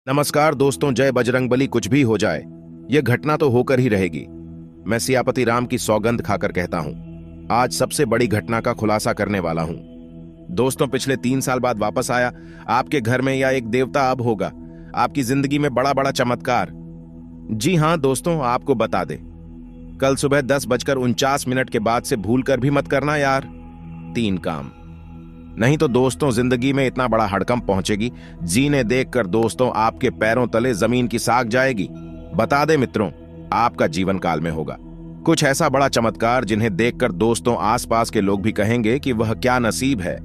नमस्कार दोस्तों, जय बजरंगबली। कुछ भी हो जाए, यह घटना तो होकर ही रहेगी। मैं सियापति राम की सौगंध खाकर कहता हूं, आज सबसे बड़ी घटना का खुलासा करने वाला हूं। दोस्तों, पिछले 3 साल बाद वापस आया आपके घर में या एक देवता अब होगा आपकी जिंदगी में बड़ा बड़ा चमत्कार। जी हां दोस्तों, आपको बता दे, कल सुबह 10:49 के बाद से भूल कर भी मत करना यार 3 काम। नहीं तो दोस्तों, जिंदगी में इतना बड़ा हड़कंप पहुंचेगी, जीने देखकर दोस्तों आपके पैरों तले जमीन की साख जाएगी। बता दे मित्रों, आपका जीवन काल में होगा कुछ ऐसा बड़ा चमत्कार जिन्हें देखकर दोस्तों आसपास के लोग भी कहेंगे कि वह क्या नसीब है।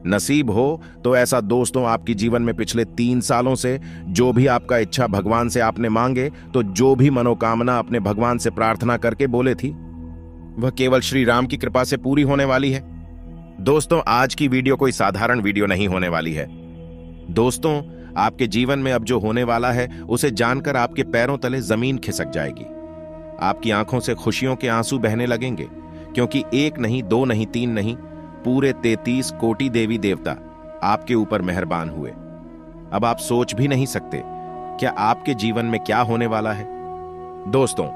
नसीब हो तो ऐसा दोस्तों आपकी जीवन में पिछले 3 सालों से जो भी आपका इच्छा भगवान से आपने मांगे, तो जो भी मनोकामना अपने भगवान से प्रार्थना करके बोले थी, वह केवल श्री राम की कृपा से पूरी होने वाली है। दोस्तों, आज की वीडियो कोई साधारण वीडियो नहीं होने वाली है। दोस्तों, आपके जीवन में अब जो होने वाला है उसे जानकर आपके पैरों तले जमीन खिसक जाएगी। आपकी आंखों से खुशियों के आंसू बहने लगेंगे, क्योंकि 1 नहीं, 2 नहीं, 3 नहीं, पूरे 33 कोटि देवी देवता आपके ऊपर मेहरबान हुए। अब आप सोच भी नहीं सकते क्या आपके जीवन में क्या होने वाला है। दोस्तों,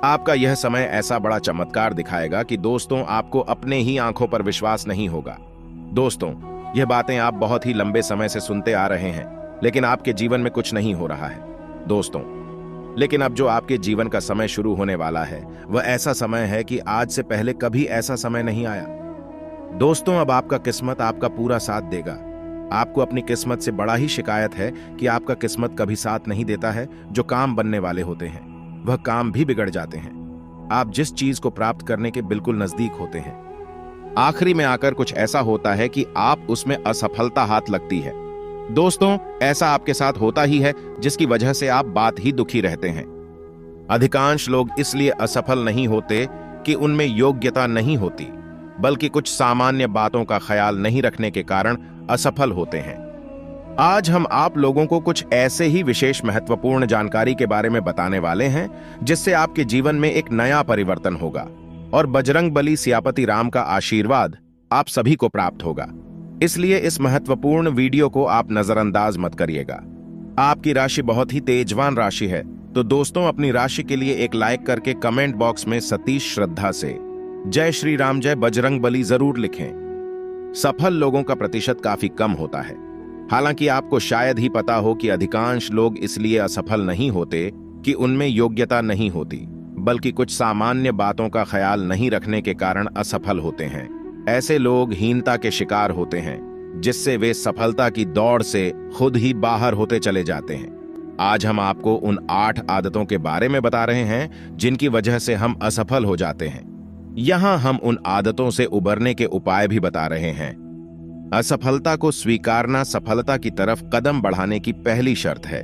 आपका यह समय ऐसा बड़ा चमत्कार दिखाएगा कि दोस्तों आपको अपने ही आंखों पर विश्वास नहीं होगा। दोस्तों, यह बातें आप बहुत ही लंबे समय से सुनते आ रहे हैं, लेकिन आपके जीवन में कुछ नहीं हो रहा है दोस्तों। लेकिन अब जो आपके जीवन का समय शुरू होने वाला है, वह ऐसा समय है कि आज से पहले कभी ऐसा समय नहीं आया। दोस्तों, अब आपका किस्मत आपका पूरा साथ देगा। आपको अपनी किस्मत से बड़ा ही शिकायत है कि आपका किस्मत कभी साथ नहीं देता है। जो काम बनने वाले होते हैं वह काम भी बिगड़ जाते हैं। आप जिस चीज को प्राप्त करने के बिल्कुल नजदीक होते हैं, आखिरी में आकर कुछ ऐसा होता है कि आप उसमें असफलता हाथ लगती है। दोस्तों, ऐसा आपके साथ होता ही है, जिसकी वजह से आप बात ही दुखी रहते हैं। अधिकांश लोग इसलिए असफल नहीं होते कि उनमें योग्यता नहीं होती, बल्कि कुछ सामान्य बातों का ख्याल नहीं रखने के कारण असफल होते हैं। आज हम आप लोगों को कुछ ऐसे ही विशेष महत्वपूर्ण जानकारी के बारे में बताने वाले हैं, जिससे आपके जीवन में एक नया परिवर्तन होगा और बजरंगबली सियापति राम का आशीर्वाद आप सभी को प्राप्त होगा। इसलिए इस महत्वपूर्ण वीडियो को आप नजरअंदाज मत करिएगा। आपकी राशि बहुत ही तेजवान राशि है, तो दोस्तों अपनी राशि के लिए एक लाइक करके कमेंट बॉक्स में सतीश श्रद्धा से जय श्री राम, जय बजरंगबली जरूर लिखें। सफल लोगों का प्रतिशत काफी कम होता है। हालांकि आपको शायद ही पता हो कि अधिकांश लोग इसलिए असफल नहीं होते कि उनमें योग्यता नहीं होती, बल्कि कुछ सामान्य बातों का ख्याल नहीं रखने के कारण असफल होते हैं। ऐसे लोग हीनता के शिकार होते हैं, जिससे वे सफलता की दौड़ से खुद ही बाहर होते चले जाते हैं। आज हम आपको उन 8 आदतों के बारे में बता रहे हैं जिनकी वजह से हम असफल हो जाते हैं। यहां हम उन आदतों से उबरने के उपाय भी बता रहे हैं। असफलता को स्वीकारना सफलता की तरफ कदम बढ़ाने की पहली शर्त है।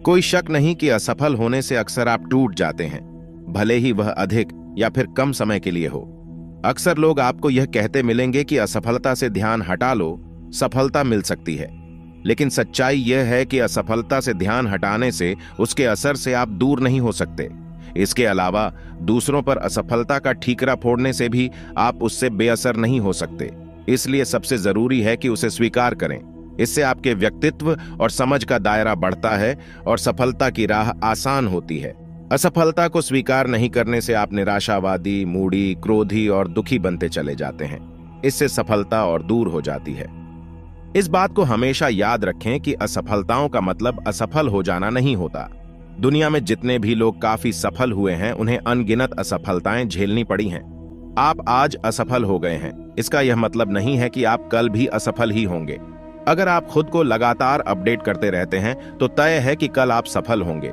कोई शक नहीं कि असफल होने से अक्सर आप टूट जाते हैं, भले ही वह अधिक या फिर कम समय के लिए हो। अक्सर लोग आपको यह कहते मिलेंगे कि असफलता से ध्यान हटा लो, सफलता मिल सकती है। लेकिन सच्चाई यह है कि असफलता से ध्यान हटाने से उसके असर से आप दूर नहीं हो सकते। इसके अलावा दूसरों पर असफलता का ठीकरा फोड़ने से भी आप उससे बेअसर नहीं हो सकते। इसलिए सबसे जरूरी है कि उसे स्वीकार करें। इससे आपके व्यक्तित्व और समझ का दायरा बढ़ता है और सफलता की राह आसान होती है। असफलता को स्वीकार नहीं करने से आप निराशावादी, मूडी, क्रोधी और दुखी बनते चले जाते हैं। इससे सफलता और दूर हो जाती है। इस बात को हमेशा याद रखें कि असफलताओं का मतलब असफल हो जाना नहीं होता। दुनिया में जितने भी लोग काफी सफल हुए हैं, उन्हें अनगिनत असफलताएं झेलनी पड़ी हैं। आप आज असफल हो गए हैं, इसका यह मतलब नहीं है कि आप कल भी असफल ही होंगे। अगर आप खुद को लगातार अपडेट करते रहते हैं, तो तय है कि कल आप सफल होंगे।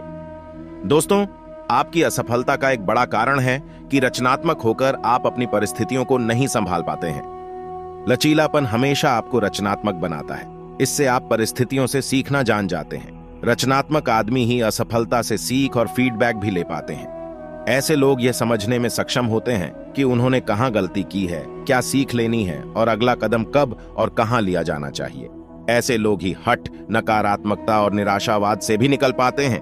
दोस्तों, आपकी असफलता का एक बड़ा कारण है कि रचनात्मक होकर आप अपनी परिस्थितियों को नहीं संभाल पाते हैं। लचीलापन हमेशा आपको रचनात्मक बनाता है। इससे आप परिस्थितियों से सीखना जान जाते हैं। रचनात्मक आदमी ही असफलता से सीख और फीडबैक भी ले पाते हैं। ऐसे लोग यह समझने में सक्षम होते हैं कि उन्होंने कहां गलती की है, क्या सीख लेनी है और अगला कदम कब और कहां लिया जाना चाहिए। ऐसे लोग ही हठ, नकारात्मकता और निराशावाद से भी निकल पाते हैं।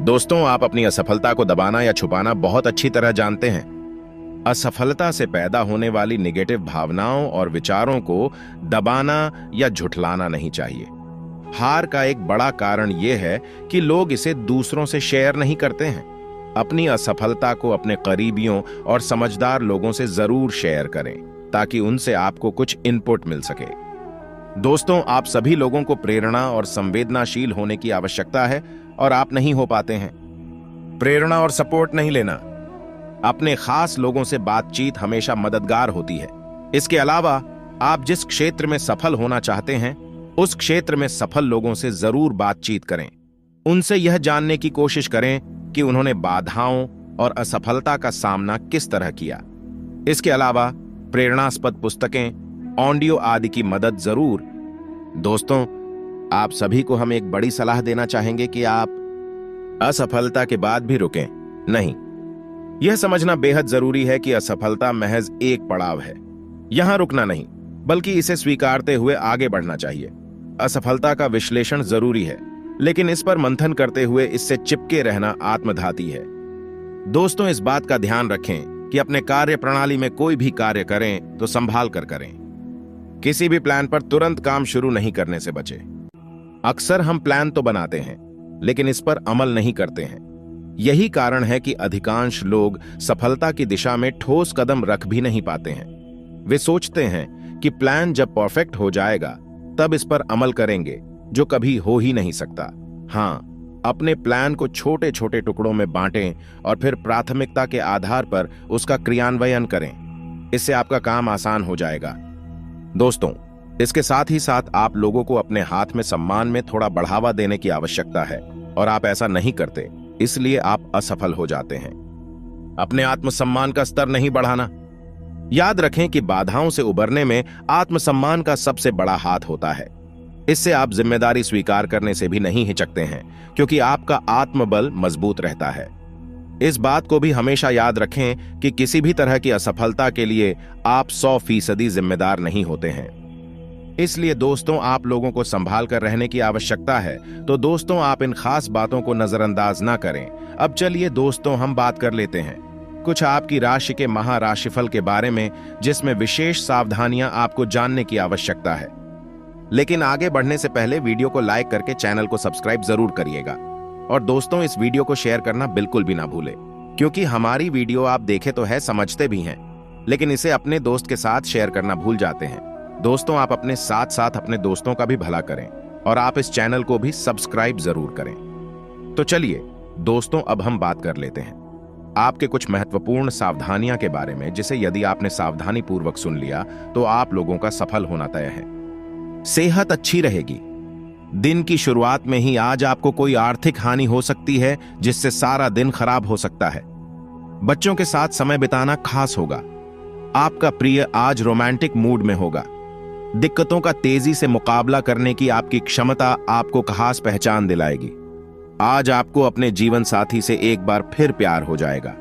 दोस्तों, आप अपनी असफलता को दबाना या छुपाना बहुत अच्छी तरह जानते हैं। असफलता से पैदा होने वाली निगेटिव भावनाओं और विचारों को दबाना या झुठलाना नहीं चाहिए। हार का एक बड़ा कारण यह है कि लोग इसे दूसरों से शेयर नहीं करते हैं। अपनी असफलता को अपने करीबियों और समझदार लोगों से जरूर शेयर करें ताकि उनसे आपको कुछ इनपुट मिल सके। दोस्तों, आप सभी लोगों को प्रेरणा और संवेदनाशील होने की आवश्यकता है और आप नहीं हो पाते हैं। प्रेरणा और सपोर्ट नहीं लेना। अपने खास लोगों से बातचीत हमेशा मददगार होती है। इसके अलावा आप जिस क्षेत्र में सफल होना चाहते हैं उस क्षेत्र में सफल लोगों से जरूर बातचीत करें। उनसे यह जानने की कोशिश करें कि उन्होंने बाधाओं और असफलता का सामना किस तरह किया। इसके अलावा प्रेरणास्पद पुस्तकें, ऑडियो आदि की मदद जरूर। दोस्तों, आप सभी को हम एक बड़ी सलाह देना चाहेंगे कि आप असफलता के बाद भी रुकें नहीं। यह समझना बेहद जरूरी है कि असफलता महज एक पड़ाव है। यहां रुकना नहीं, बल्कि इसे स्वीकारते हुए आगे बढ़ना चाहिए। असफलता का विश्लेषण जरूरी है, लेकिन इस पर मंथन करते हुए इससे चिपके रहना आत्मघाती है। दोस्तों, इस बात का ध्यान रखें कि अपने कार्य प्रणाली में कोई भी कार्य करें तो संभाल कर करें। किसी भी प्लान पर तुरंत काम शुरू नहीं करने से बचें। अक्सर हम प्लान तो बनाते हैं, लेकिन इस पर अमल नहीं करते हैं। यही कारण है कि अधिकांश लोग सफलता की दिशा में ठोस कदम रख भी नहीं पाते हैं। वे सोचते हैं कि प्लान जब परफेक्ट हो जाएगा तब इस पर अमल करेंगे, जो कभी हो ही नहीं सकता। हां, अपने प्लान को छोटे छोटे टुकड़ों में बांटें और फिर प्राथमिकता के आधार पर उसका क्रियान्वयन करें। इससे आपका काम आसान हो जाएगा। दोस्तों, इसके साथ ही साथ आप लोगों को अपने हाथ में सम्मान में थोड़ा बढ़ावा देने की आवश्यकता है, और आप ऐसा नहीं करते, इसलिए आप असफल हो जाते हैं। अपने आत्मसम्मान का स्तर नहीं बढ़ाना। याद रखें कि बाधाओं से उबरने में आत्मसम्मान का सबसे बड़ा हाथ होता है। इससे आप जिम्मेदारी स्वीकार करने से भी नहीं हिचकते हैं, क्योंकि आपका आत्मबल मजबूत रहता है। इस बात को भी हमेशा याद रखें कि किसी भी तरह की असफलता के लिए आप 100% जिम्मेदार नहीं होते हैं। इसलिए दोस्तों, आप लोगों को संभाल कर रहने की आवश्यकता है। तो दोस्तों, आप इन खास बातों को नजरअंदाज ना करें। अब चलिए दोस्तों, हम बात कर लेते हैं कुछ आपकी राशि के महाराशिफल के बारे में, जिसमें विशेष सावधानियां आपको जानने की आवश्यकता है। लेकिन आगे बढ़ने से पहले वीडियो को लाइक करके चैनल को सब्सक्राइब जरूर करिएगा। और दोस्तों, इस वीडियो को शेयर करना बिल्कुल भी ना भूलें, क्योंकि हमारी वीडियो आप देखे तो है, समझते भी हैं, लेकिन इसे अपने दोस्त के साथ शेयर करना भूल जाते हैं। दोस्तों, आप अपने साथ साथ अपने दोस्तों का भी भला करें और आप इस चैनल को भी सब्सक्राइब जरूर करें। तो चलिए दोस्तों, अब हम बात कर लेते हैं आपके कुछ महत्वपूर्ण सावधानियां के बारे में, जिसे यदि आपने सावधानी पूर्वक सुन लिया तो आप लोगों का सफल होना तय है। सेहत अच्छी रहेगी। दिन की शुरुआत में ही आज आपको कोई आर्थिक हानि हो सकती है, जिससे सारा दिन खराब हो सकता है। बच्चों के साथ समय बिताना खास होगा। आपका प्रिय आज रोमांटिक मूड में होगा। दिक्कतों का तेजी से मुकाबला करने की आपकी क्षमता आपको खास पहचान दिलाएगी। आज आपको अपने जीवन साथी से एक बार फिर प्यार हो जाएगा।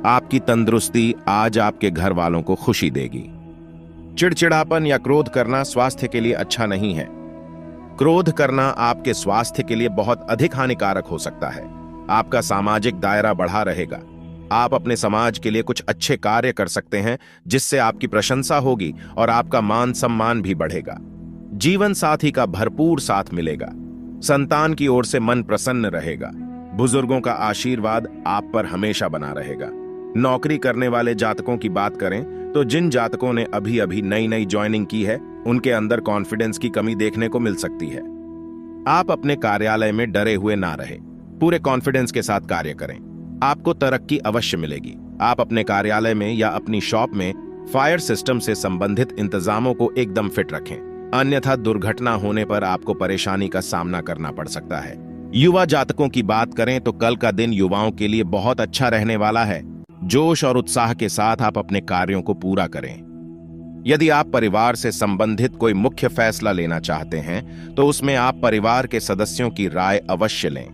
आपकी तंदुरुस्ती आज आपके घर वालों को खुशी देगी। चिड़चिड़ापन या क्रोध करना स्वास्थ्य के लिए अच्छा नहीं है। क्रोध करना आपके स्वास्थ्य के लिए बहुत अधिक हानिकारक हो सकता है। आपका सामाजिक दायरा बढ़ा रहेगा। आप अपने समाज के लिए कुछ अच्छे कार्य कर सकते हैं, जिससे आपकी प्रशंसा होगी और आपका मान सम्मान भी बढ़ेगा। जीवन साथी का भरपूर साथ मिलेगा। संतान की ओर से मन प्रसन्न रहेगा। बुजुर्गों का आशीर्वाद आप पर हमेशा बना रहेगा। नौकरी करने वाले जातकों की बात करें तो जिन जातकों ने अभी अभी नई नई ज्वाइनिंग की है, उनके अंदर कॉन्फिडेंस की कमी देखने को मिल सकती है। आप अपने कार्यालय में डरे हुए ना रहे, पूरे कॉन्फिडेंस के साथ कार्य करें। आपको तरक्की अवश्य मिलेगी। आप अपने कार्यालय में या अपनी शॉप में फायर सिस्टम से संबंधित इंतजामों को एकदम फिट रखें, अन्यथा दुर्घटना होने पर आपको परेशानी का सामना करना पड़ सकता है। युवा जातकों की बात करें तो कल का दिन युवाओं के लिए बहुत अच्छा रहने वाला है। जोश और उत्साह के साथ आप अपने कार्यों को पूरा करें। यदि आप परिवार से संबंधित कोई मुख्य फैसला लेना चाहते हैं तो उसमें आप परिवार के सदस्यों की राय अवश्य लें।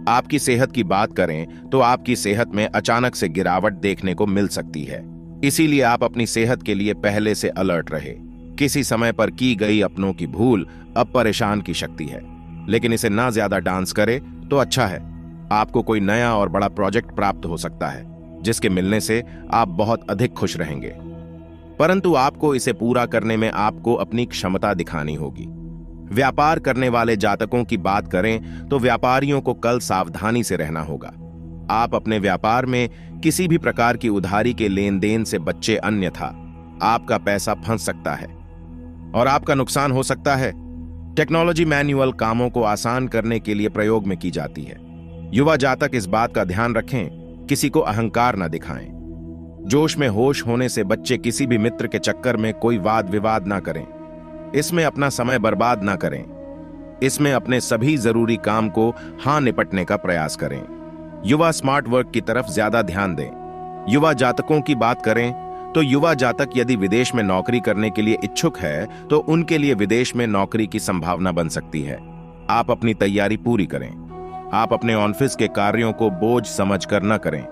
आपकी सेहत की बात करें तो आपकी सेहत में अचानक से गिरावट देखने को मिल सकती है, इसीलिए आप अपनी सेहत के लिए पहले से अलर्ट रहे। किसी समय पर की गई अपनों की भूल अब परेशान की शक्ति है, लेकिन इसे ना ज्यादा डांस करे तो अच्छा है। आपको कोई नया और बड़ा प्रोजेक्ट प्राप्त हो सकता है, जिसके मिलने से आप बहुत अधिक खुश रहेंगे, परंतु आपको इसे पूरा करने में आपको अपनी क्षमता दिखानी होगी। व्यापार करने वाले जातकों की बात करें तो व्यापारियों को कल सावधानी से रहना होगा। आप अपने व्यापार में किसी भी प्रकार की उधारी के लेन देन से बच्चे, अन्यथा आपका पैसा फंस सकता है और आपका नुकसान हो सकता है। टेक्नोलॉजी मैनुअल कामों को आसान करने के लिए प्रयोग में की जाती है। युवा जातक इस बात का ध्यान रखें, किसी को अहंकार न दिखाएं। जोश में होश होने से बच्चे किसी भी मित्र के चक्कर में कोई वाद विवाद ना करें। इसमें अपना समय बर्बाद ना करें। इसमें अपने सभी जरूरी काम को निपटने का प्रयास करें। युवा स्मार्ट वर्क की तरफ ज्यादा ध्यान दें। युवा जातकों की बात करें तो युवा जातक यदि विदेश में नौकरी करने के लिए इच्छुक है तो उनके लिए विदेश में नौकरी की संभावना बन सकती है। आप अपनी तैयारी पूरी करें। आप अपने ऑफिस के कार्यों को बोझ समझकर न करें,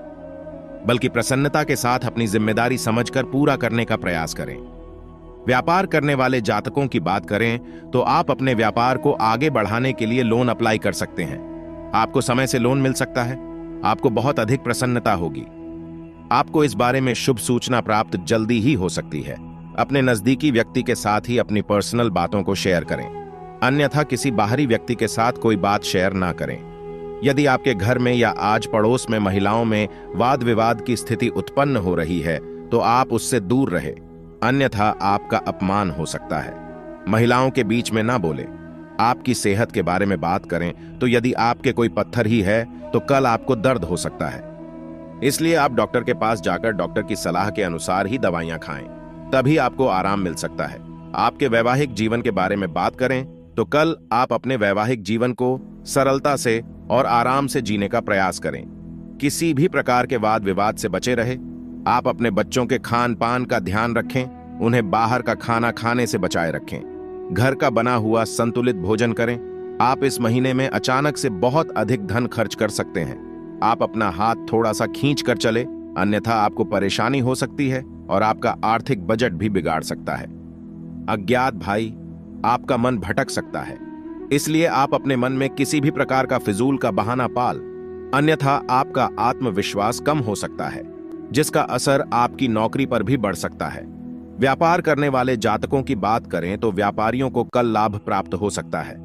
बल्कि प्रसन्नता के साथ अपनी जिम्मेदारी समझकर पूरा करने का प्रयास करें। व्यापार करने वाले जातकों की बात करें तो आप अपने व्यापार को आगे बढ़ाने के लिए लोन अप्लाई कर सकते हैं। आपको समय से लोन मिल सकता है। आपको बहुत अधिक प्रसन्नता होगी। आपको इस बारे में शुभ सूचना प्राप्त जल्दी ही हो सकती है। अपने नजदीकी व्यक्ति के साथ ही अपनी पर्सनल बातों को शेयर करें, अन्यथा किसी बाहरी व्यक्ति के साथ कोई बात शेयर ना करें। यदि आपके घर में या आज पड़ोस में महिलाओं में वाद विवाद की स्थिति उत्पन्न हो रही है तो आप उससे दूर रहे, अन्यथा आपका अपमान हो सकता है। महिलाओं के बीच में ना बोले। आपकी सेहत के बारे में बात करें तो यदि आपके कोई पत्थर ही है तो कल आपको दर्द हो सकता है। इसलिए आप डॉक्टर के पास जाकर डॉक्टर की सलाह के अनुसार ही दवाइयां खाएं, तभी आपको आराम मिल सकता है। आपके वैवाहिक जीवन के बारे में बात करें तो कल आप अपने वैवाहिक जीवन को सरलता से और आराम से जीने का प्रयास करें। किसी भी प्रकार के वाद विवाद से बचे रहे। आप अपने बच्चों के खान पान का ध्यान रखें, उन्हें बाहर का खाना खाने से बचाए रखें। घर का बना हुआ संतुलित भोजन करें। आप इस महीने में अचानक से बहुत अधिक धन खर्च कर सकते हैं। आप अपना हाथ थोड़ा सा खींच कर चले, अन्यथा आपको परेशानी हो सकती है और आपका आर्थिक बजट भी बिगाड़ सकता है। अज्ञात भाई, आपका मन भटक सकता है, इसलिए आप अपने मन में किसी भी प्रकार का फिजूल का बहाना पाल, अन्यथा आपका आत्मविश्वास कम हो सकता है, जिसका असर आपकी नौकरी पर भी बढ़ सकता है। व्यापार करने वाले जातकों की बात करें तो व्यापारियों को कल लाभ प्राप्त हो सकता है।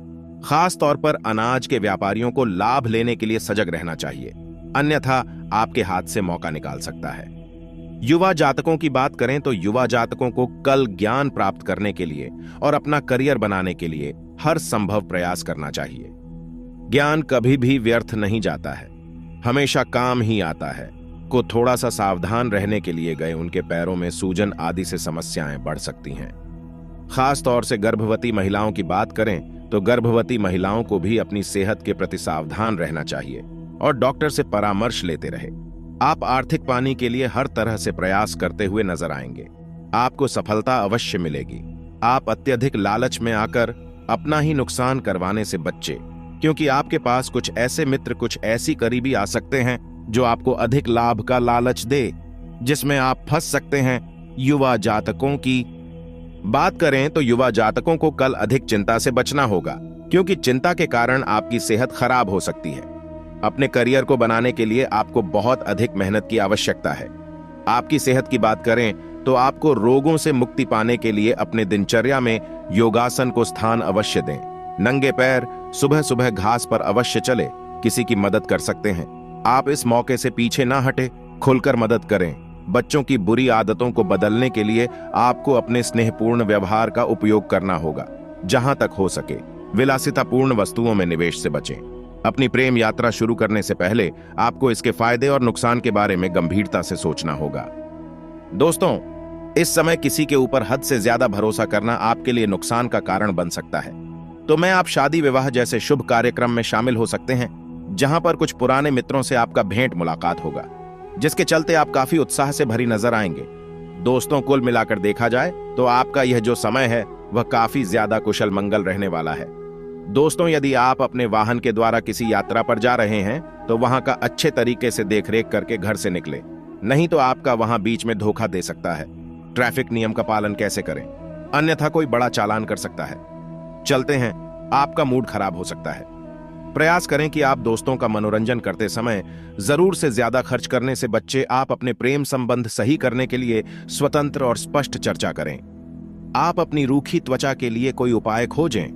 खास तौर पर अनाज के व्यापारियों को लाभ लेने के लिए सजग रहना चाहिए, अन्यथा आपके हाथ से मौका निकाल सकता है। युवा जातकों की बात करें तो युवा जातकों को कल ज्ञान प्राप्त करने के लिए और अपना करियर बनाने के लिए हर संभव प्रयास करना चाहिए। ज्ञान कभी भी व्यर्थ नहीं जाता है, हमेशा काम ही आता है। को थोड़ा सा सावधान रहने के लिए गए उनके पैरों में सूजन आदि से समस्याएं बढ़ सकती हैं। खास तौर से गर्भवती महिलाओं की बात करें तो गर्भवती महिलाओं को भी अपनी सेहत के प्रति सावधान रहना चाहिए और डॉक्टर से परामर्श लेते रहे। आप आर्थिक पाने के लिए हर तरह से प्रयास करते हुए नजर आएंगे। आपको सफलता अवश्य मिलेगी। आप अत्यधिक लालच में आकर अपना ही नुकसान करवाने से बच्चे, क्योंकि आपके पास कुछ ऐसे मित्र, कुछ ऐसी करीबी आ सकते हैं जो आपको अधिक लाभ का लालच दे, जिसमें आप फंस सकते हैं। युवा जातकों की बात करें तो युवा जातकों को कल अधिक चिंता से बचना होगा, क्योंकि चिंता के कारण आपकी सेहत खराब हो सकती है। अपने करियर को बनाने के लिए आपको बहुत अधिक मेहनत की आवश्यकता है। आपकी सेहत की बात करें तो आपको रोगों से मुक्ति पाने के लिए अपने दिनचर्या में योगासन को स्थान अवश्य दें। नंगे पैर सुबह सुबह घास पर अवश्य चले, किसी की मदद कर सकते हैं। आप इस मौके से पीछे ना हटे, खुलकर मदद करें। बच्चों की बुरी आदतों को बदलने के लिए आपको अपने स्नेहपूर्ण व्यवहार का उपयोग करना होगा। जहां तक हो सके विलासितापूर्ण वस्तुओं में निवेश से बचें। अपनी प्रेम यात्रा शुरू करने से पहले आपको इसके फायदे और नुकसान के बारे में गंभीरता से सोचना होगा। दोस्तों, इस समय किसी के ऊपर हद से ज्यादा भरोसा करना आपके लिए नुकसान का कारण बन सकता है। तो मैं आप शादी विवाह जैसे शुभ कार्यक्रम में शामिल हो सकते हैं, जहां पर कुछ पुराने मित्रों से आपका भेंट मुलाकात होगा, जिसके चलते आप काफी उत्साह से भरी नजर आएंगे। दोस्तों, कुल मिलाकर देखा जाए तो आपका यह जो समय है वह काफी ज्यादा कुशल मंगल रहने वाला है। दोस्तों, यदि आप अपने वाहन के द्वारा किसी यात्रा पर जा रहे हैं तो वहां का अच्छे तरीके से देखरेख करके घर से निकले, नहीं तो आपका वहां बीच में धोखा दे सकता है। ट्रैफिक नियम का पालन कैसे करें, अन्यथा कोई बड़ा चालान कर सकता है। चलते हैं, आपका मूड खराब हो सकता है। प्रयास करें कि आप दोस्तों का मनोरंजन करते समय जरूर से ज्यादा खर्च करने से बच्चे। आप अपने प्रेम संबंध सही करने के लिए स्वतंत्र और स्पष्ट चर्चा करें। आप अपनी रूखी त्वचा के लिए कोई उपाय खोजें।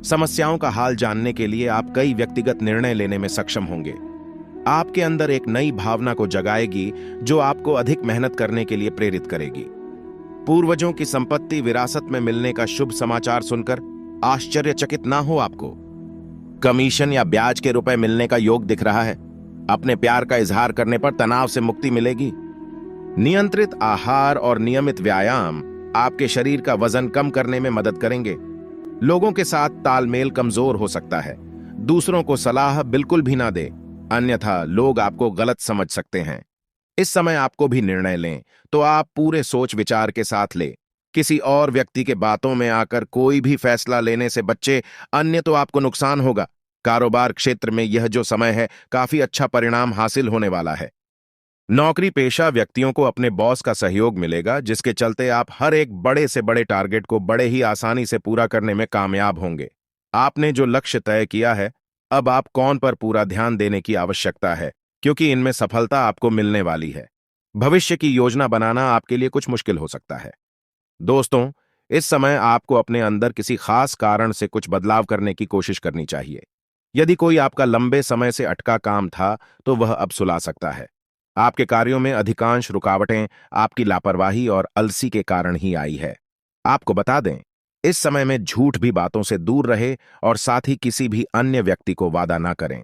समस्याओं का हाल जानने के लिए आप कई व्यक्तिगत निर्णय लेने में सक्षम होंगे। आपके अंदर एक नई भावना को जगाएगी जो आपको अधिक मेहनत करने के लिए प्रेरित करेगी। पूर्वजों की संपत्ति विरासत में मिलने का शुभ समाचार सुनकर आश्चर्यचकित ना हो आपको। कमीशन या ब्याज के रुपए मिलने का योग दिख रहा है। अपने प्यार का इजहार करने पर तनाव से मुक्ति मिलेगी। नियंत्रित आहार और नियमित व्यायाम आपके शरीर का वजन कम करने में मदद करेंगे। लोगों के साथ तालमेल कमजोर हो सकता है। दूसरों को सलाह बिल्कुल भी ना दे, अन्यथा लोग आपको गलत समझ सकते हैं। इस समय आपको भी निर्णय लें तो आप पूरे सोच विचार के साथ ले। किसी और व्यक्ति के बातों में आकर कोई भी फैसला लेने से बच्चे, अन्य तो आपको नुकसान होगा। कारोबार क्षेत्र में यह जो समय है, काफी अच्छा परिणाम हासिल होने वाला है। नौकरी पेशा व्यक्तियों को अपने बॉस का सहयोग मिलेगा, जिसके चलते आप हर एक बड़े से बड़े टारगेट को बड़े ही आसानी से पूरा करने में कामयाब होंगे। आपने जो लक्ष्य तय किया है, अब आप कौन पर पूरा ध्यान देने की आवश्यकता है, क्योंकि इनमें सफलता आपको मिलने वाली है। भविष्य की योजना बनाना आपके लिए कुछ मुश्किल हो सकता है। दोस्तों, इस समय आपको अपने अंदर किसी खास कारण से कुछ बदलाव करने की कोशिश करनी चाहिए। यदि कोई आपका लंबे समय से अटका काम था, तो वह अब सुलझ सकता है। आपके कार्यों में अधिकांश रुकावटें आपकी लापरवाही और अलसी के कारण ही आई है। आपको बता दें, इस समय में झूठ भी बातों से दूर रहे और साथ ही किसी भी अन्य व्यक्ति को वादा ना करें।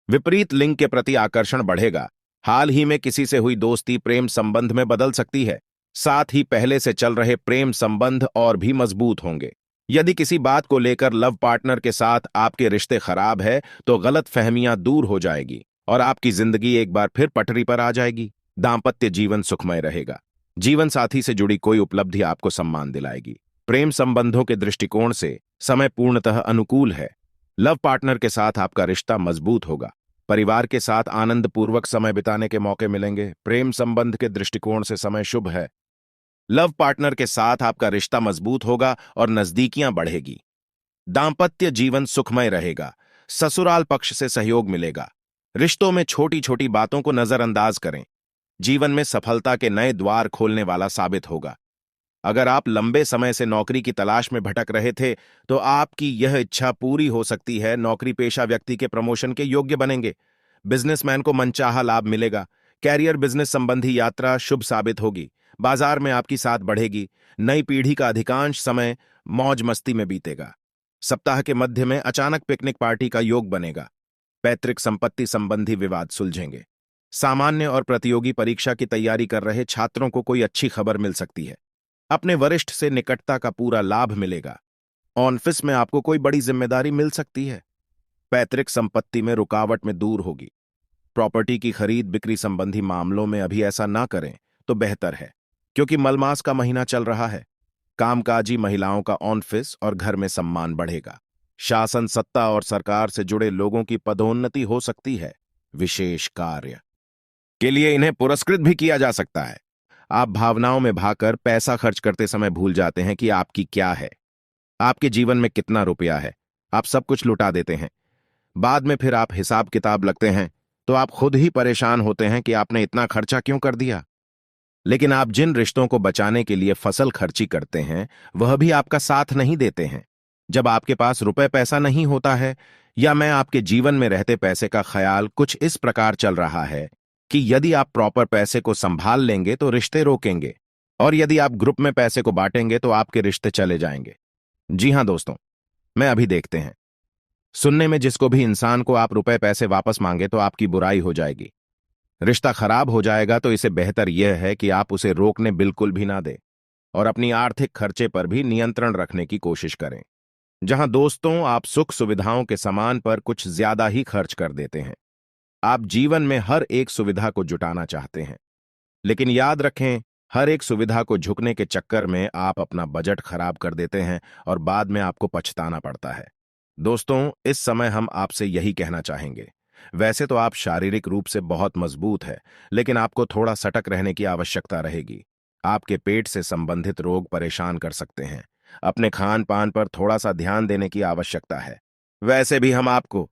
विपरीत लिंग के प्रति आकर्षण बढ़ेगा। हाल ही में किसी से हुई दोस्ती प्रेम संबंध में बदल सकती है। साथ ही पहले से चल रहे प्रेम संबंध और भी मजबूत होंगे। यदि किसी बात को लेकर लव पार्टनर के साथ आपके रिश्ते खराब है, तो गलत फहमियां दूर हो जाएगी और आपकी जिंदगी एक बार फिर पटरी पर आ जाएगी। दाम्पत्य जीवन सुखमय रहेगा। जीवन साथी से जुड़ी कोई उपलब्धि आपको सम्मान दिलाएगी। प्रेम संबंधों के दृष्टिकोण से समय पूर्णतः अनुकूल है। लव पार्टनर के साथ आपका रिश्ता मजबूत होगा। परिवार के साथ आनंदपूर्वक समय बिताने के मौके मिलेंगे। प्रेम संबंध के दृष्टिकोण से समय शुभ है। लव पार्टनर के साथ आपका रिश्ता मजबूत होगा और नजदीकियां बढ़ेगी। दाम्पत्य जीवन सुखमय रहेगा। ससुराल पक्ष से सहयोग मिलेगा। रिश्तों में छोटी छोटी बातों को नजरअंदाज करें। जीवन में सफलता के नए द्वार खोलने वाला साबित होगा। अगर आप लंबे समय से नौकरी की तलाश में भटक रहे थे, तो आपकी यह इच्छा पूरी हो सकती है। नौकरी पेशा व्यक्ति के प्रमोशन के योग्य बनेंगे। बिजनेसमैन को मनचाहा लाभ मिलेगा। कैरियर बिजनेस संबंधी यात्रा शुभ साबित होगी। बाजार में आपकी साथ बढ़ेगी। नई पीढ़ी का अधिकांश समय मौज मस्ती में बीतेगा। सप्ताह के मध्य में अचानक पिकनिक पार्टी का योग बनेगा। पैतृक संपत्ति संबंधी विवाद सुलझेंगे। सामान्य और प्रतियोगी परीक्षा की तैयारी कर रहे छात्रों को कोई अच्छी खबर मिल सकती है। अपने वरिष्ठ से निकटता का पूरा लाभ मिलेगा। ऑफिस में आपको कोई बड़ी जिम्मेदारी मिल सकती है। पैतृक संपत्ति में रुकावट में दूर होगी। प्रॉपर्टी की खरीद बिक्री संबंधी मामलों में अभी ऐसा ना करें तो बेहतर है, क्योंकि मलमास का महीना चल रहा है। कामकाजी महिलाओं का ऑफिस और घर में सम्मान बढ़ेगा। शासन सत्ता और सरकार से जुड़े लोगों की पदोन्नति हो सकती है। विशेष कार्य के लिए इन्हें पुरस्कृत भी किया जा सकता है। आप भावनाओं में भागकर पैसा खर्च करते समय भूल जाते हैं कि आपकी क्या है, आपके जीवन में कितना रुपया है। आप सब कुछ लुटा देते हैं। बाद में फिर आप हिसाब किताब लगते हैं तो आप खुद ही परेशान होते हैं कि आपने इतना खर्चा क्यों कर दिया। लेकिन आप जिन रिश्तों को बचाने के लिए फसल खर्ची करते हैं, वह भी आपका साथ नहीं देते हैं। जब आपके पास रुपए पैसा नहीं होता है, या मैं आपके जीवन में रहते पैसे का ख्याल कुछ इस प्रकार चल रहा है कि यदि आप प्रॉपर पैसे को संभाल लेंगे तो रिश्ते रोकेंगे, और यदि आप ग्रुप में पैसे को बांटेंगे तो आपके रिश्ते चले जाएंगे। जी हां दोस्तों, मैं अभी देखते हैं। सुनने में जिसको भी इंसान को आप रुपए पैसे वापस मांगे तो आपकी बुराई हो जाएगी, रिश्ता खराब हो जाएगा। तो इसे बेहतर यह है कि आप उसे रोकने बिल्कुल भी ना दें और अपनी आर्थिक खर्चे पर भी नियंत्रण रखने की कोशिश करें। जहां दोस्तों आप सुख सुविधाओं के सामान पर कुछ ज्यादा ही खर्च कर देते हैं। आप जीवन में हर एक सुविधा को जुटाना चाहते हैं, लेकिन याद रखें, हर एक सुविधा को झुकने के चक्कर में आप अपना बजट खराब कर देते हैं और बाद में आपको पछताना पड़ता है। दोस्तों, इस समय हम आपसे यही कहना चाहेंगे। वैसे तो आप शारीरिक रूप से बहुत मजबूत है, लेकिन आपको थोड़ा सतर्क रहने की आवश्यकता रहेगी। आपके पेट से संबंधित रोग परेशान कर सकते हैं। अपने खान पान पर थोड़ा सा ध्यान देने की आवश्यकता है। वैसे भी हम आपको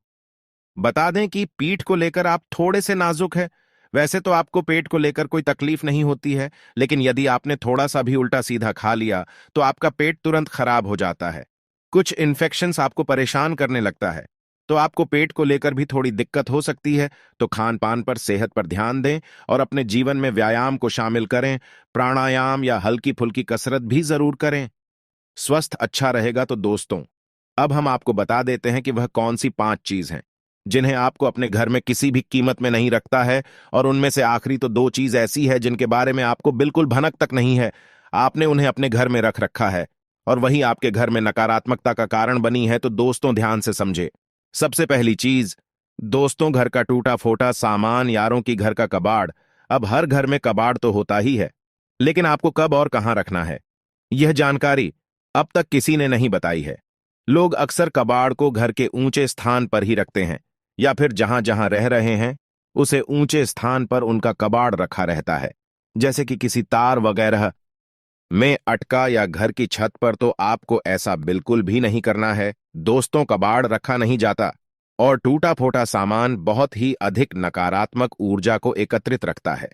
बता दें कि पीठ को लेकर आप थोड़े से नाजुक हैं। वैसे तो आपको पेट को लेकर कोई तकलीफ नहीं होती है, लेकिन यदि आपने थोड़ा सा भी उल्टा सीधा खा लिया तो आपका पेट तुरंत खराब हो जाता है। कुछ इन्फेक्शंस आपको परेशान करने लगता है, तो आपको पेट को लेकर भी थोड़ी दिक्कत हो सकती है, तो खान पान पर, सेहत पर ध्यान दें और अपने जीवन में व्यायाम को शामिल करें। प्राणायाम या हल्की फुल्की कसरत भी जरूर करें। स्वस्थ अच्छा रहेगा। तो दोस्तों, अब हम आपको बता देते हैं कि वह कौन सी 5 चीज हैं जिन्हें आपको अपने घर में किसी भी कीमत में नहीं रखता है। और उनमें से आखिरी तो 2 चीज ऐसी है जिनके बारे में आपको बिल्कुल भनक तक नहीं है, आपने उन्हें अपने घर में रख रखा है और वही आपके घर में नकारात्मकता का कारण बनी है। तो दोस्तों, ध्यान से समझे। सबसे पहली चीज, दोस्तों, घर का टूटा फोटा सामान, यारों की घर का कबाड़। अब हर घर में कबाड़ तो होता ही है, लेकिन आपको कब और कहां रखना है, यह जानकारी अब तक किसी ने नहीं बताई है। लोग अक्सर कबाड़ को घर के ऊंचे स्थान पर ही रखते हैं, या फिर जहां जहां रह रहे हैं उसे ऊंचे स्थान पर उनका कबाड़ रखा रहता है, जैसे कि किसी तार वगैरह में अटका या घर की छत पर। तो आपको ऐसा बिल्कुल भी नहीं करना है। दोस्तों, कबाड़ रखा नहीं जाता और टूटा फोटा सामान बहुत ही अधिक नकारात्मक ऊर्जा को एकत्रित रखता है,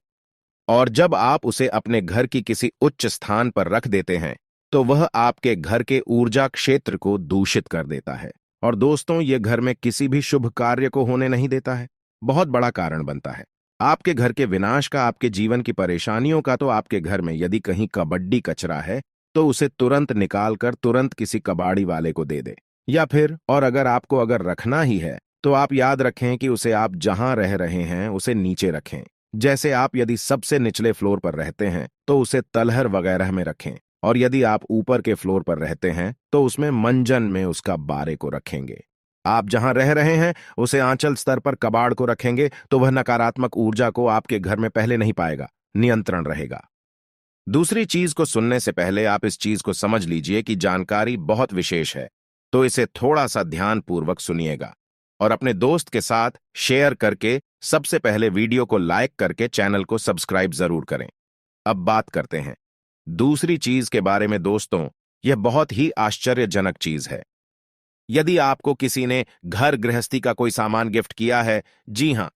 और जब आप उसे अपने घर की किसी उच्च स्थान पर रख देते हैं तो वह आपके घर के ऊर्जा क्षेत्र को दूषित कर देता है। और दोस्तों, यह घर में किसी भी शुभ कार्य को होने नहीं देता है, बहुत बड़ा कारण बनता है आपके घर के विनाश का, आपके जीवन की परेशानियों का। तो आपके घर में यदि कहीं कबड्डी कचरा है तो उसे तुरंत निकालकर तुरंत किसी कबाड़ी वाले को दे दे। या फिर और अगर रखना ही है तो आप याद रखें कि उसे आप जहां रह रहे हैं उसे नीचे रखें। जैसे आप यदि सबसे निचले फ्लोर पर रहते हैं तो उसे तलहर वगैरह में रखें, और यदि आप ऊपर के फ्लोर पर रहते हैं तो उसमें मंजन में उसका बारे को रखेंगे। आप जहां रह रहे हैं उसे आंचल स्तर पर कबाड़ को रखेंगे तो वह नकारात्मक ऊर्जा को आपके घर में पहले नहीं पाएगा, नियंत्रण रहेगा। दूसरी चीज को सुनने से पहले आप इस चीज को समझ लीजिए कि जानकारी बहुत विशेष है, तो इसे थोड़ा सा ध्यानपूर्वक सुनिएगा और अपने दोस्त के साथ शेयर करके, सबसे पहले वीडियो को लाइक करके चैनल को सब्सक्राइब जरूर करें। अब बात करते हैं दूसरी चीज के बारे में। दोस्तों, यह बहुत ही आश्चर्यजनक चीज है। यदि आपको किसी ने घर गृहस्थी का कोई सामान गिफ्ट किया है, जी हां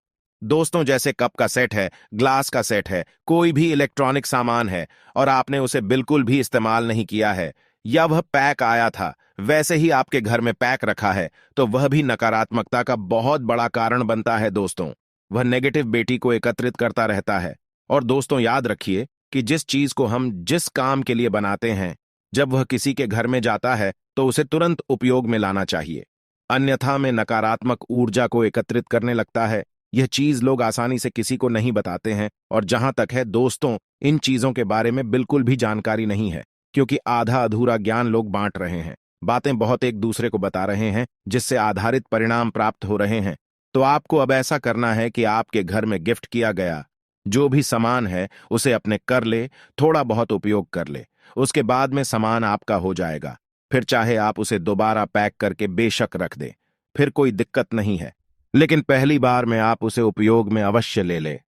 दोस्तों, जैसे कप का सेट है, ग्लास का सेट है, कोई भी इलेक्ट्रॉनिक सामान है, और आपने उसे बिल्कुल भी इस्तेमाल नहीं किया है, या वह पैक आया था वैसे ही आपके घर में पैक रखा है, तो वह भी नकारात्मकता का बहुत बड़ा कारण बनता है। दोस्तों, वह नेगेटिव बेटी को एकत्रित करता रहता है। और दोस्तों, याद रखिए कि जिस चीज को हम जिस काम के लिए बनाते हैं, जब वह किसी के घर में जाता है तो उसे तुरंत उपयोग में लाना चाहिए, अन्यथा में नकारात्मक ऊर्जा को एकत्रित करने लगता है। यह चीज लोग आसानी से किसी को नहीं बताते हैं, और जहां तक है दोस्तों, इन चीजों के बारे में बिल्कुल भी जानकारी नहीं है, क्योंकि आधा अधूरा ज्ञान लोग बांट रहे हैं, बातें बहुत एक दूसरे को बता रहे हैं, जिससे आधारित परिणाम प्राप्त हो रहे हैं। तो आपको अब ऐसा करना है कि आपके घर में गिफ्ट किया गया जो भी सामान है उसे अपने कर ले, थोड़ा बहुत उपयोग कर ले, उसके बाद में सामान आपका हो जाएगा। फिर चाहे आप उसे दोबारा पैक करके बेशक रख दें, फिर कोई दिक्कत नहीं है, लेकिन पहली बार में आप उसे उपयोग में अवश्य ले ले।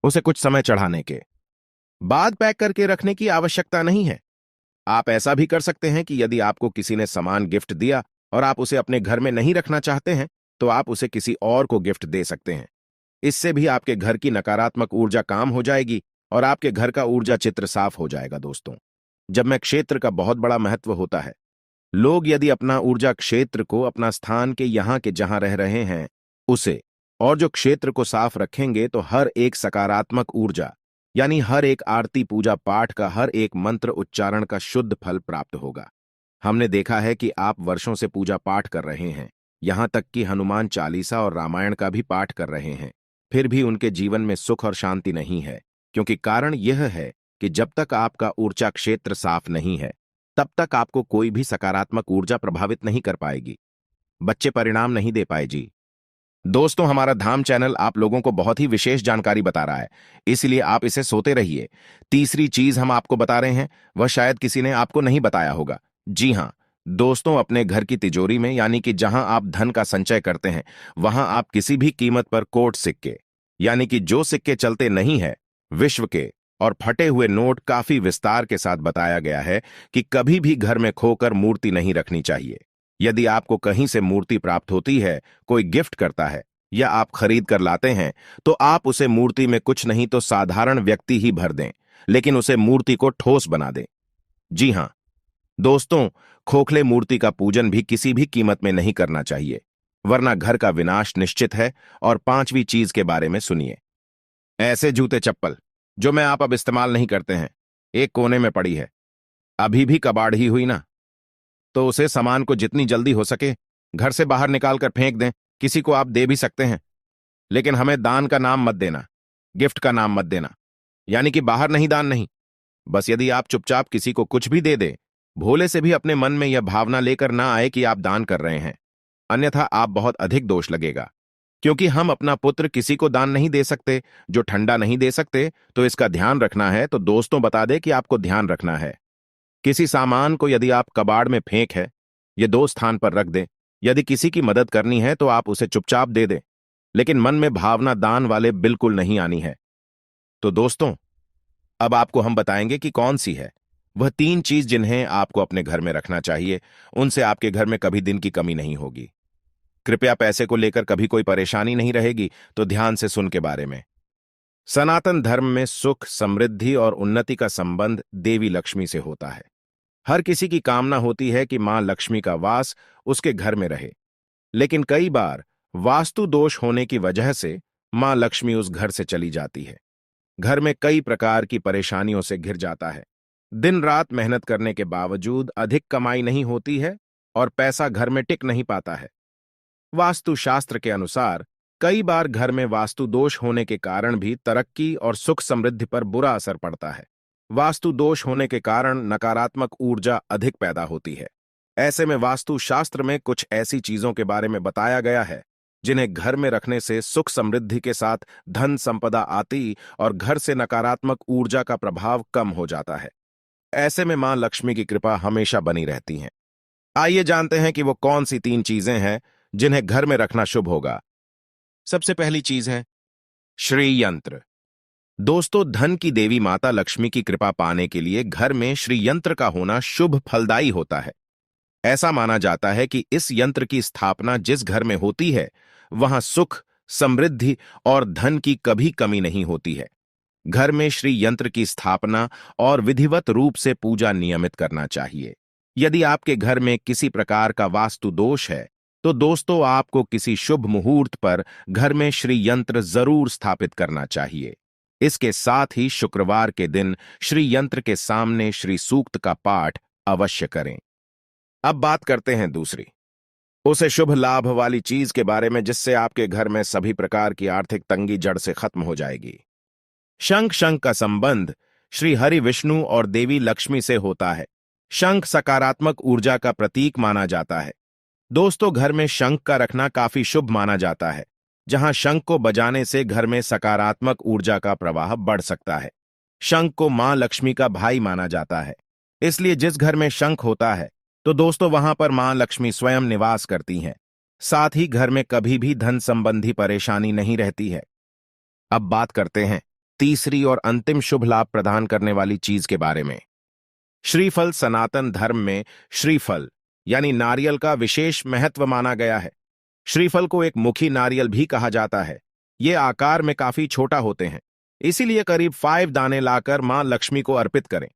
उसे कुछ समय चढ़ाने के बाद पैक करके रखने की आवश्यकता नहीं है। आप ऐसा भी कर सकते हैं कि यदि आपको किसी ने सामान गिफ्ट दिया और आप उसे अपने घर में नहीं रखना चाहते हैं, तो आप उसे किसी और को गिफ्ट दे सकते हैं। इससे भी आपके घर की नकारात्मक ऊर्जा काम हो जाएगी और आपके घर का ऊर्जा चित्र साफ हो जाएगा। दोस्तों, जब में क्षेत्र का बहुत बड़ा महत्व होता है, लोग यदि अपना ऊर्जा क्षेत्र को अपना स्थान के यहाँ के जहां रह रहे हैं उसे और जो क्षेत्र को साफ रखेंगे, तो हर एक सकारात्मक ऊर्जा, यानी हर एक आरती पूजा पाठ का हर एक मंत्र उच्चारण का शुद्ध फल प्राप्त होगा। हमने देखा है कि आप वर्षों से पूजा पाठ कर रहे हैं, यहां तक कि हनुमान चालीसा और रामायण का भी पाठ कर रहे हैं, फिर भी उनके जीवन में सुख और शांति नहीं है, क्योंकि कारण यह है कि जब तक आपका ऊर्जा क्षेत्र साफ नहीं है, तब तक आपको कोई भी सकारात्मक ऊर्जा प्रभावित नहीं कर पाएगी, बच्चे परिणाम नहीं दे पाए जी। दोस्तों, हमारा धाम चैनल आप लोगों को बहुत ही विशेष जानकारी बता रहा है, इसलिए आप इसे सोते रहिए। तीसरी चीज हम आपको बता रहे हैं, वह शायद किसी ने आपको नहीं बताया होगा। जी हां दोस्तों, अपने घर की तिजोरी में, यानी कि जहां आप धन का संचय करते हैं, वहां आप किसी भी कीमत पर कोट सिक्के, यानी कि जो सिक्के चलते नहीं है, विश्व के, और फटे हुए नोट काफी विस्तार के साथ बताया गया है कि कभी भी घर में खोकर मूर्ति नहीं रखनी चाहिए। यदि आपको कहीं से मूर्ति प्राप्त होती है, कोई गिफ्ट करता है या आप खरीद कर लाते हैं, तो आप उसे मूर्ति में कुछ नहीं तो साधारण व्यक्ति ही भर दें, लेकिन उसे मूर्ति को ठोस बना दें। जी हां, दोस्तों, खोखले मूर्ति का पूजन भी किसी भी कीमत में नहीं करना चाहिए, वरना घर का विनाश निश्चित है। और पांचवी चीज के बारे में सुनिए। ऐसे जूते चप्पल जो मैं आप अब इस्तेमाल नहीं करते हैं, एक कोने में पड़ी है, अभी भी कबाड़ ही हुई ना, तो उसे सामान को जितनी जल्दी हो सके घर से बाहर निकाल कर फेंक दें। किसी को आप दे भी सकते हैं, लेकिन हमें दान का नाम मत देना, गिफ्ट का नाम मत देना। यानी कि बाहर नहीं, दान नहीं। बस यदि आप चुपचाप किसी को कुछ भी दे दे, भोले से भी अपने मन में यह भावना लेकर ना आए कि आप दान कर रहे हैं, अन्यथा आप बहुत अधिक दोष लगेगा। क्योंकि हम अपना पुत्र किसी को दान नहीं दे सकते जो ठंडा नहीं दे सकते, तो इसका ध्यान रखना है। तो दोस्तों बता दे कि आपको ध्यान रखना है। किसी सामान को यदि आप कबाड़ में फेंक है, ये दो स्थान पर रख दें। यदि किसी की मदद करनी है तो आप उसे चुपचाप दे दें, लेकिन मन में भावना दान वाले बिल्कुल नहीं आनी है। तो दोस्तों, अब आपको हम बताएंगे कि कौन सी है वह तीन चीज जिन्हें आपको अपने घर में रखना चाहिए। उनसे आपके घर में कभी दिन की कमी नहीं होगी। कृपया पैसे को लेकर कभी कोई परेशानी नहीं रहेगी। तो ध्यान से सुन के बारे में। सनातन धर्म में सुख, समृद्धि और उन्नति का संबंध देवी लक्ष्मी से होता है। हर किसी की कामना होती है कि मां लक्ष्मी का वास उसके घर में रहे, लेकिन कई बार वास्तु दोष होने की वजह से मां लक्ष्मी उस घर से चली जाती है। घर में कई प्रकार की परेशानियों से घिर जाता है। दिन रात मेहनत करने के बावजूद अधिक कमाई नहीं होती है और पैसा घर में टिक नहीं पाता है। वास्तुशास्त्र के अनुसार कई बार घर में वास्तु दोष होने के कारण भी तरक्की और सुख समृद्धि पर बुरा असर पड़ता है। वास्तु दोष होने के कारण नकारात्मक ऊर्जा अधिक पैदा होती है। ऐसे में वास्तुशास्त्र में कुछ ऐसी चीजों के बारे में बताया गया है जिन्हें घर में रखने से सुख समृद्धि के साथ धन संपदा आती और घर से नकारात्मक ऊर्जा का प्रभाव कम हो जाता है। ऐसे में मां लक्ष्मी की कृपा हमेशा बनी रहती है। आइए जानते हैं कि वो कौन सी तीन चीजें हैं जिन्हें घर में रखना शुभ होगा। सबसे पहली चीज है श्री यंत्र। दोस्तों, धन की देवी माता लक्ष्मी की कृपा पाने के लिए घर में श्री यंत्र का होना शुभ फलदायी होता है। ऐसा माना जाता है कि इस यंत्र की स्थापना जिस घर में होती है, वहां सुख, समृद्धि और धन की कभी कमी नहीं होती है। घर में श्री यंत्र की स्थापना और विधिवत रूप से पूजा नियमित करना चाहिए। यदि आपके घर में किसी प्रकार का वास्तु दोष है, तो दोस्तों आपको किसी शुभ मुहूर्त पर घर में श्री यंत्र जरूर स्थापित करना चाहिए। इसके साथ ही शुक्रवार के दिन श्री यंत्र के सामने श्री सूक्त का पाठ अवश्य करें। अब बात करते हैं दूसरी, उसे शुभ लाभ वाली चीज के बारे में जिससे आपके घर में सभी प्रकार की आर्थिक तंगी जड़ से खत्म हो जाएगी। शंख। शंख का संबंध श्री हरि विष्णु और देवी लक्ष्मी से होता है। शंख सकारात्मक ऊर्जा का प्रतीक माना जाता है। दोस्तों, घर में शंख का रखना काफी शुभ माना जाता है, जहां शंख को बजाने से घर में सकारात्मक ऊर्जा का प्रवाह बढ़ सकता है। शंख को मां लक्ष्मी का भाई माना जाता है, इसलिए जिस घर में शंख होता है तो दोस्तों वहां पर मां लक्ष्मी स्वयं निवास करती हैं। साथ ही घर में कभी भी धन संबंधी परेशानी नहीं रहती है। अब बात करते हैं तीसरी और अंतिम शुभ लाभ प्रदान करने वाली चीज के बारे में। श्रीफल। सनातन धर्म में श्रीफल यानी नारियल का विशेष महत्व माना गया है। श्रीफल को एक मुखी नारियल भी कहा जाता है। ये आकार में काफी छोटा होते हैं, इसीलिए करीब 5 दाने लाकर मां लक्ष्मी को अर्पित करें।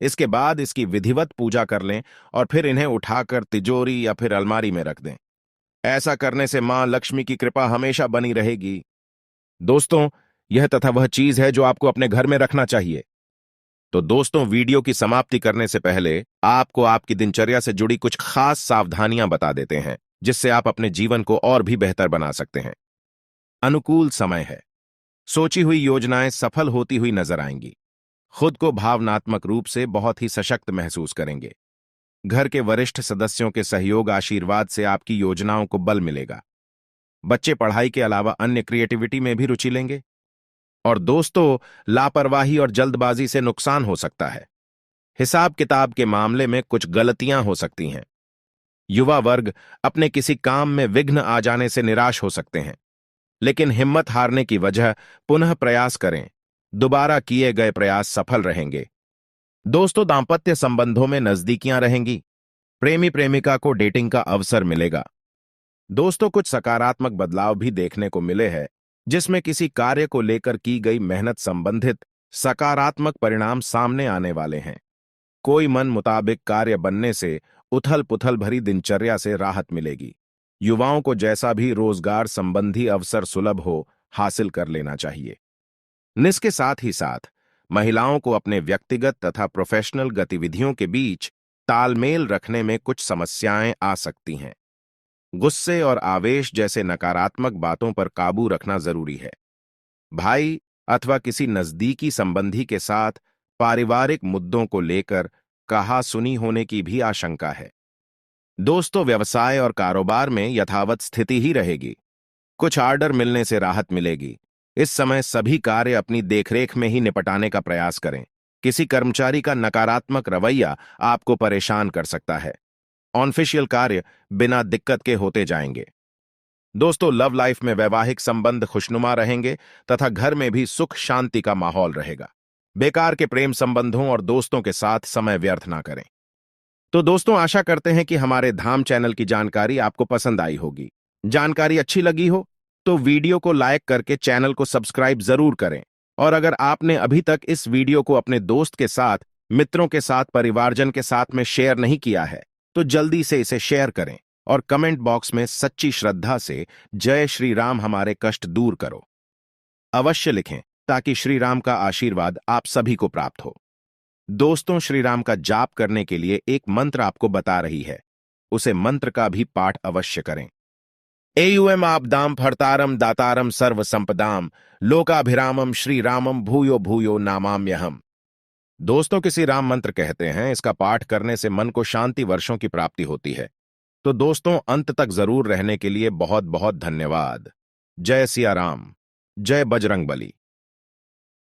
इसके बाद इसकी विधिवत पूजा कर लें और फिर इन्हें उठाकर तिजोरी या फिर अलमारी में रख दें। ऐसा करने से मां लक्ष्मी की कृपा हमेशा बनी रहेगी। दोस्तों, यह तथा वह चीज है जो आपको अपने घर में रखना चाहिए। तो दोस्तों, वीडियो की समाप्ति करने से पहले आपको आपकी दिनचर्या से जुड़ी कुछ खास सावधानियां बता देते हैं, जिससे आप अपने जीवन को और भी बेहतर बना सकते हैं। अनुकूल समय है। सोची हुई योजनाएं सफल होती हुई नजर आएंगी। खुद को भावनात्मक रूप से बहुत ही सशक्त महसूस करेंगे। घर के वरिष्ठ सदस्यों के सहयोग आशीर्वाद से आपकी योजनाओं को बल मिलेगा। बच्चे पढ़ाई के अलावा अन्य क्रिएटिविटी में भी रुचि लेंगे। और दोस्तों, लापरवाही और जल्दबाजी से नुकसान हो सकता है। हिसाब किताब के मामले में कुछ गलतियां हो सकती हैं। युवा वर्ग अपने किसी काम में विघ्न आ जाने से निराश हो सकते हैं, लेकिन हिम्मत हारने की वजह पुनः प्रयास करें। दोबारा किए गए प्रयास सफल रहेंगे। दोस्तों, दांपत्य संबंधों में नजदीकियां रहेंगी। प्रेमी प्रेमिका को डेटिंग का अवसर मिलेगा। दोस्तों, कुछ सकारात्मक बदलाव भी देखने को मिले हैं, जिसमें किसी कार्य को लेकर की गई मेहनत संबंधित सकारात्मक परिणाम सामने आने वाले हैं। कोई मन मुताबिक कार्य बनने से उथल पुथल भरी दिनचर्या से राहत मिलेगी। युवाओं को जैसा भी रोजगार संबंधी अवसर सुलभ हो, हासिल कर लेना चाहिए। इसके साथ ही साथ महिलाओं को अपने व्यक्तिगत तथा प्रोफेशनल गतिविधियों के बीच तालमेल रखने में कुछ समस्याएं आ सकती हैं। गुस्से और आवेश जैसे नकारात्मक बातों पर काबू रखना जरूरी है। भाई अथवा किसी नजदीकी संबंधी के साथ पारिवारिक मुद्दों को लेकर कहा-सुनी होने की भी आशंका है। दोस्तों, व्यवसाय और कारोबार में यथावत स्थिति ही रहेगी। कुछ ऑर्डर मिलने से राहत मिलेगी। इस समय सभी कार्य अपनी देखरेख में ही निपटाने का प्रयास करें। किसी कर्मचारी का नकारात्मक रवैया आपको परेशान कर सकता है। ऑफिशियल कार्य बिना दिक्कत के होते जाएंगे। दोस्तों, लव लाइफ में वैवाहिक संबंध खुशनुमा रहेंगे तथा घर में भी सुख शांति का माहौल रहेगा। बेकार के प्रेम संबंधों और दोस्तों के साथ समय व्यर्थ ना करें। तो दोस्तों, आशा करते हैं कि हमारे धाम चैनल की जानकारी आपको पसंद आई होगी। जानकारी अच्छी लगी हो तो वीडियो को लाइक करके चैनल को सब्सक्राइब जरूर करें। और अगर आपने अभी तक इस वीडियो को अपने दोस्त के साथ, मित्रों के साथ, परिवारजन के साथ में शेयर नहीं किया है तो जल्दी से इसे शेयर करें और कमेंट बॉक्स में सच्ची श्रद्धा से जय श्री राम हमारे कष्ट दूर करो अवश्य लिखें, ताकि श्री राम का आशीर्वाद आप सभी को प्राप्त हो। दोस्तों, श्री राम का जाप करने के लिए एक मंत्र आपको बता रही है, उसे मंत्र का भी पाठ अवश्य करें। एयुएम आपदाम फर्तारम दातारम सर्व संपदाम लोकाभिरामम श्री रामम भूयो भूयो नामाम्यहम्। दोस्तों, किसी राम मंत्र कहते हैं, इसका पाठ करने से मन को शांति वर्षों की प्राप्ति होती है। तो दोस्तों, अंत तक जरूर रहने के लिए बहुत बहुत धन्यवाद। जय सिया राम, जय बजरंग बली।